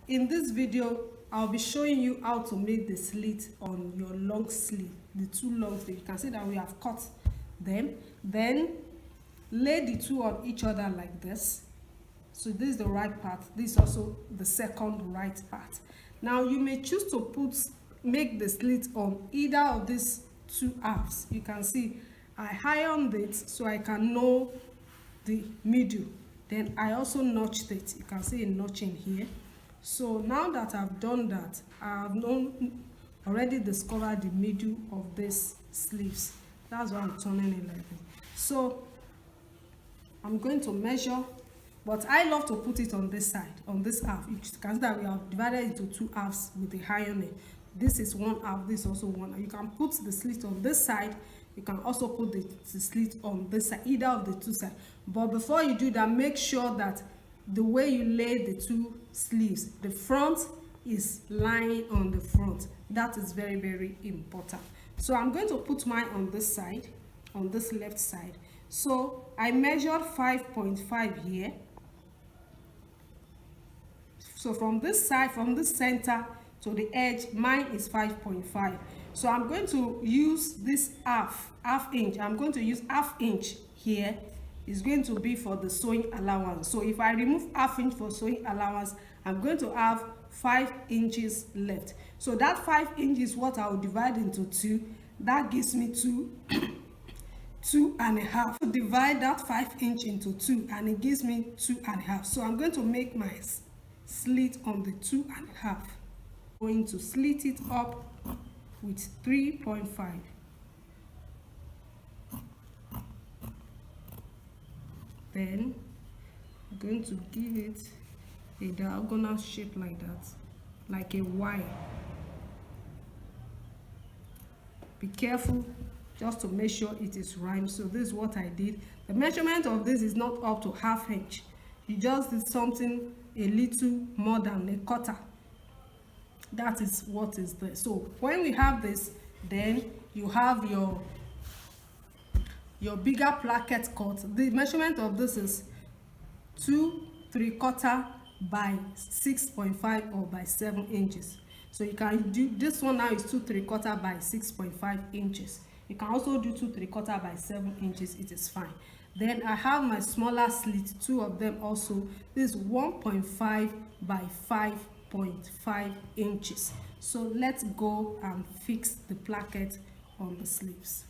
In this video, I'll be showing you how to make the slit on your long sleeve, the two long sleeves. You can see that we have cut them. Then lay the two on each other like this. So this is the right part. This is also the second right part. Now you may choose to make the slit on either of these two halves. You can see I ironed it so I can know the middle. Then I also notched it. You can see a notching here. So now that I've done that, I have already discovered the middle of these sleeves. That's why I'm turning it like this. So I'm going to measure, but I love to put it on this side, on this half. You can see that we have divided into two halves with the ironing. This is one half, this is also one. You can put the slit on this side. You can also put the slit on this side, either of the two sides. But before you do that, make sure that the way you lay the two sleeves, the front is lying on the front. That is very, very important. So I'm going to put mine on this side, on this left side. So I measured 5.5 here. So from this side, from the center to the edge, mine is 5.5. So I'm going to use this half inch. I'm going to use half inch here. Is going to be for the sewing allowance. So if I remove half inch for sewing allowance, I'm going to have 5 inches left. So that 5 inches is what I will divide into 2. That gives me 2.5. Divide that 5 inch into 2 and it gives me 2.5. So I'm going to make my slit on the 2.5. Going to slit it up with 3.5. Then I'm going to give it a diagonal shape like that, like a Y. Be careful just to make sure it is right. So this is what I did. The measurement of this is not up to half inch. You just did something a little more than a quarter. That is what is there. So when we have this, then you have your bigger placket cut. The measurement of this is 2 3/4 by 6.5 or by 7 inches. So you can do this one now is 2 3/4 by 6.5 inches. You can also do 2 3/4 by 7 inches. It is fine. Then I have my smaller slit, two of them also. This is 1.5 by 5.5 inches. So let's go and fix the placket on the sleeves.